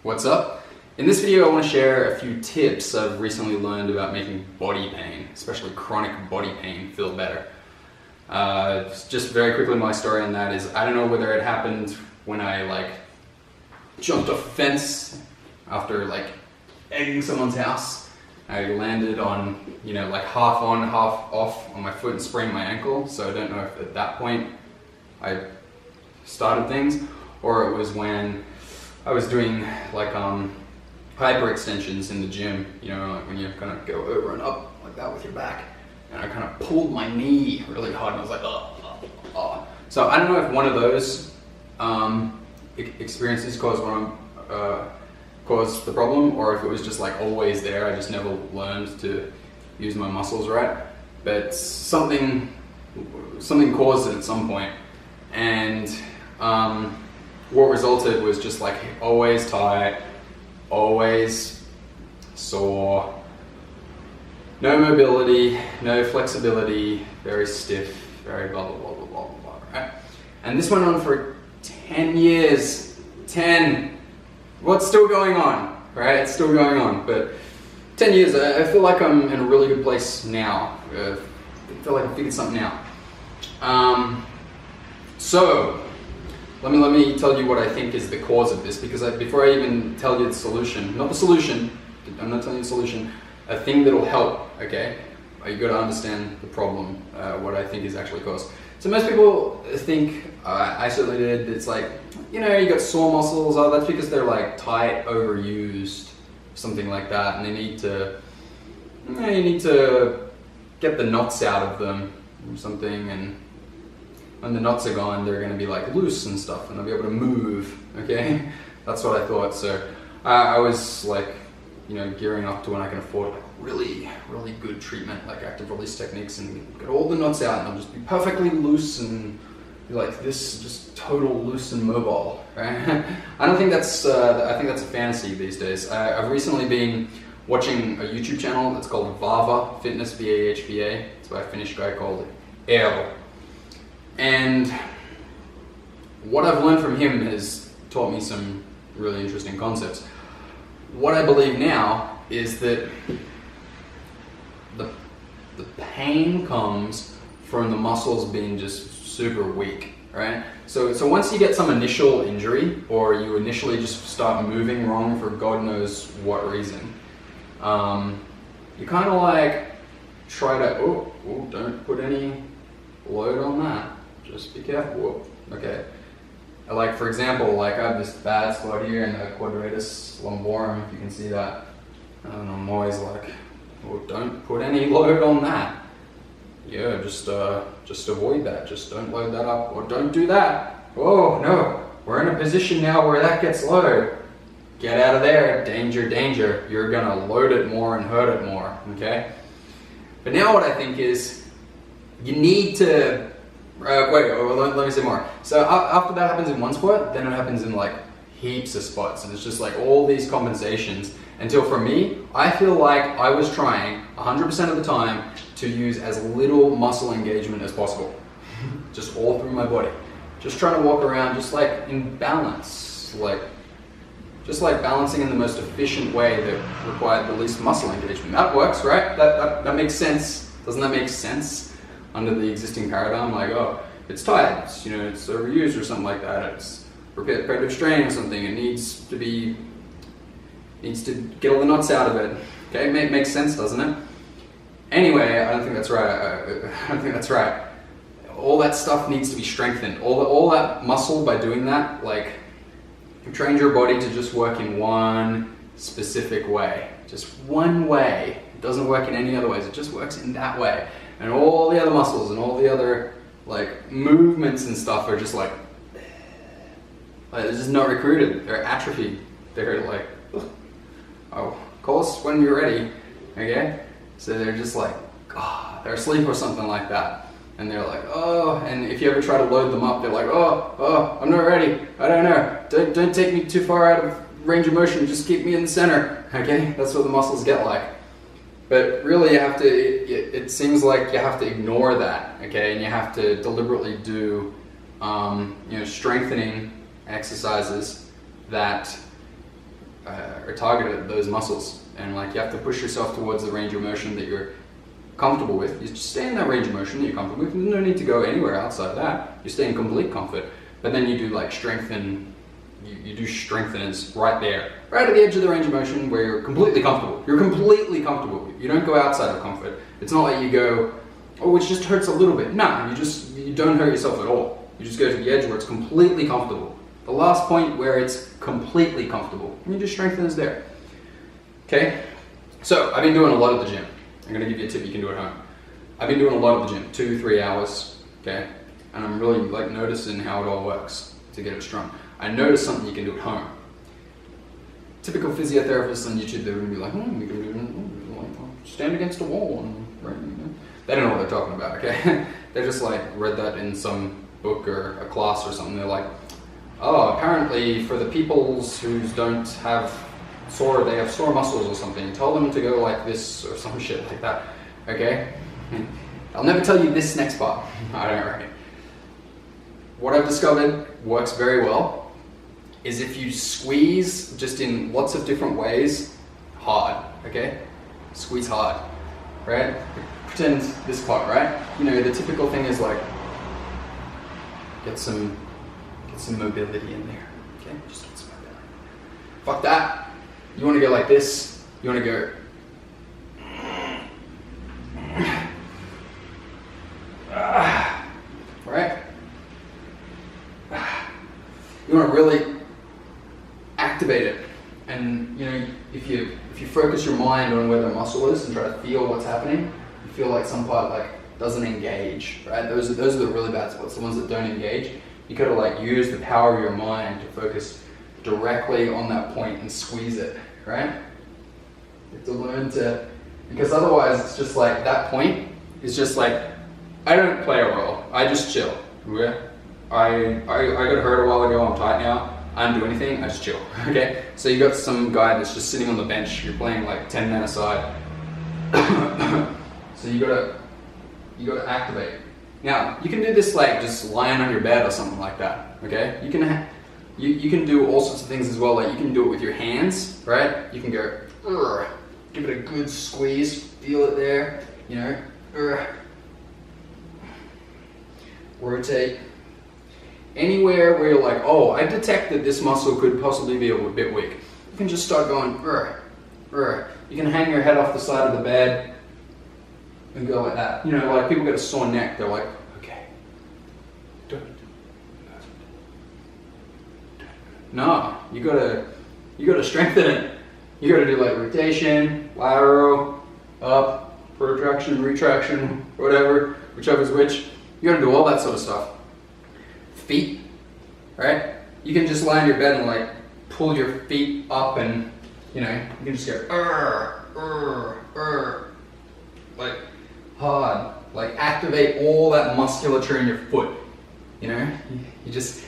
What's up? In this video I want to share a few tips I've recently learned about making body pain, especially chronic body pain, feel better. Just very quickly, my story on that is, I don't know whether it happened when I jumped off a fence after egging someone's house. I landed on, half on, half off on my foot and sprained my ankle, so I don't know if at that point I started things, or it was when I was doing hyper extensions in the gym, when you kind of go over and up like that with your back, and I kind of pulled my knee really hard and I was like, oh. So I don't know if one of those experiences caused the problem, or if it was just always there. I just never learned to use my muscles right, but something caused it at some point, and what resulted was just always tight, always sore, no mobility, no flexibility, very stiff, very blah blah blah blah blah blah, right? And this went on for 10 years. 10. What's still going on, right? It's still going on, but 10 years, I feel like I'm in a really good place now. I feel like I figured something out. So let me tell you what I think is the cause of this, because before I even tell you the solution, not the solution, I'm not telling you the solution, a thing that'll help, okay? You gotta understand the problem, what I think is actually caused. So most people think, I certainly did, it's you got sore muscles, that's because they're tight, overused, something like that, and they need to, you need to get the knots out of them or something, and when the knots are gone, they're going to be loose and stuff, and they'll be able to move, okay? That's what I thought. So I was gearing up to when I can afford really, really good treatment, active release techniques, and get all the knots out, and I'll just be perfectly loose and be like this, just total loose and mobile, right? I don't think that's, I think that's a fantasy these days. I've recently been watching a YouTube channel that's called Vahva Fitness, V-A-H-V-A. It's by a Finnish guy called Eero. And what I've learned from him has taught me some really interesting concepts. What I believe now is that the pain comes from the muscles being just super weak, right? So once you get some initial injury, or you initially just start moving wrong for God knows what reason, you kind of try to, don't put any load on that. Just be careful. Whoa. Okay. For example, I have this bad spot here in the quadratus lumborum, if you can see that. And I'm always don't put any load on that. Yeah, just avoid that. Just don't load that up, or don't do that. Oh no, we're in a position now where that gets low. Get out of there. Danger, danger. You're gonna load it more and hurt it more. Okay. But now what I think is, you need to. Let me say more. So after that happens in one spot, then it happens in heaps of spots, and it's just all these compensations, until for me, I feel like I was trying 100% of the time to use as little muscle engagement as possible, just all through my body, just trying to walk around just in balance, just balancing in the most efficient way that required the least muscle engagement. That works, right? That makes sense. Doesn't that make sense? Under the existing paradigm, it's tight, it's overused or something like that, it's repetitive strain or something, it needs to get all the knots out of it. Okay, makes sense, doesn't it? Anyway, I don't think that's right. I don't think that's right. All that stuff needs to be strengthened. All that muscle, by doing that, you trained your body to just work in one specific way, just one way. It doesn't work in any other ways. It just works in that way. And all the other muscles and all the other movements and stuff are just they're just not recruited. They're atrophied. They're call us when you're ready, okay? So they're just they're asleep or something like that. And they're and if you ever try to load them up, they're I'm not ready. I don't know. Don't take me too far out of range of motion. Just keep me in the center, okay? That's what the muscles get like. But really, you have to, it seems like you have to ignore that, okay? And you have to deliberately do, strengthening exercises that are targeted at those muscles, and like you have to push yourself towards the range of motion that you're comfortable with. You just stay in that range of motion that you're comfortable with. There's no need to go anywhere outside of that. You stay in complete comfort. But then you do like strengthen, you do strengtheners right there, right at the edge of the range of motion where you're completely comfortable. You're completely comfortable. You don't go outside of comfort. It's not like you go, oh, it just hurts a little bit. No, you don't hurt yourself at all. You just go to the edge where it's completely comfortable. The last point where it's completely comfortable. And you do strengtheners there. Okay? So I've been doing a lot at the gym. I'm going to give you a tip you can do at home. I've been doing a lot at the gym, 2-3 hours, okay? And I'm really like noticing how it all works to get it strong. I noticed something you can do at home. Typical physiotherapists on YouTube, they're going to be like, you can do like, stand against a wall. And, right, you know. They don't know what they're talking about, okay? They just like read that in some book or a class or something. They're like, oh, apparently for the peoples who don't have they have sore muscles or something, tell them to go like this or some shit like that, okay? I'll never tell you this next part. Alright. What I've discovered works very well is if you squeeze just in lots of different ways, hard, okay? Squeeze hard, right? Pretend this part, right? You know, the typical thing is like, get some mobility in there, okay? Just get some mobility. Fuck that. You want to go like this. You want to go. Right? You want to really activate it. And you know, if you focus your mind on where the muscle is and try to feel what's happening, you feel like some part like doesn't engage, right? Those are the really bad spots, the ones that don't engage. You gotta like use the power of your mind to focus directly on that point and squeeze it, right? You have to learn to, because otherwise it's just like, that point is just like, I don't play a role, I just chill. Okay? I got hurt a while ago, I'm tight now, I don't do anything, I just chill, okay? So you got some guy that's just sitting on the bench, you're playing like 10 men aside. So you gotta activate. Now, you can do this like just lying on your bed or something like that, okay? You can do all sorts of things as well, like you can do it with your hands, right? You can go, give it a good squeeze, feel it there, you know, rotate. Anywhere where you're like, oh, I detect that this muscle could possibly be a bit weak. You can just start going, You can hang your head off the side of the bed and go like that. You know, like people get a sore neck, they're like, okay, no, you gotta strengthen it. You gotta do like rotation, lateral, up, protraction, retraction, whatever, whichever's which. You gotta do all that sort of stuff. Feet, right? You can just lie on your bed and like pull your feet up, and you know, you can just go like hard, like activate all that musculature in your foot. You know, you just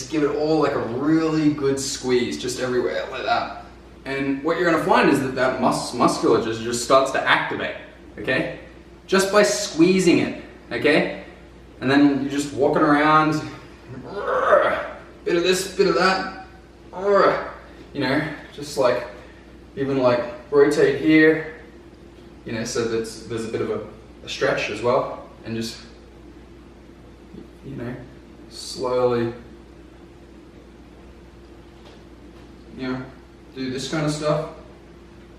give it all like a really good squeeze, just everywhere like that. And what you're gonna find is that musculature just starts to activate, okay? Just by squeezing it, okay? And then you're just walking around, bit of this, bit of that, you know, just like, even like rotate here, you know, so that there's a bit of a stretch as well, and just, you know, slowly, you know, do this kind of stuff.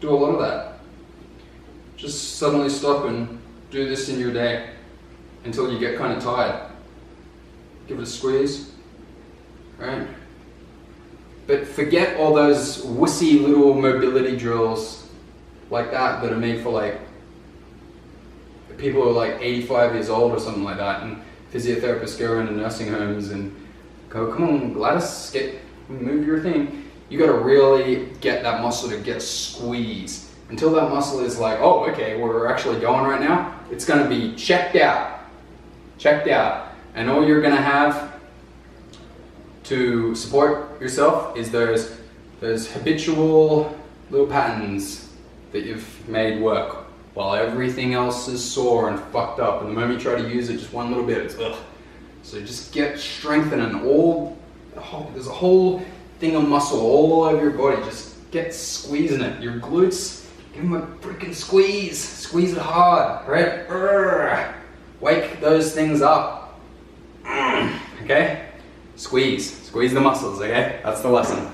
Do a lot of that. Just suddenly stop and do this in your day until you get kind of tired. Give it a squeeze, right? But forget all those wussy little mobility drills like that are made for like people who are like 85 years old or something like that, and physiotherapists go around to nursing homes and go, come on Gladys, move your thing. You gotta really get that muscle to get squeezed. Until that muscle is like, oh, okay, we're actually going right now, it's gonna be checked out. And all you're gonna have to support yourself is those habitual little patterns that you've made work while everything else is sore and fucked up. And the moment you try to use it just one little bit, it's ugh. So just get strengthening there's a whole thing of muscle all over your body. Just get squeezing it. Your glutes, give them a freaking squeeze. Squeeze it hard, right? Wake those things up. Okay? Squeeze the muscles, okay? That's the lesson.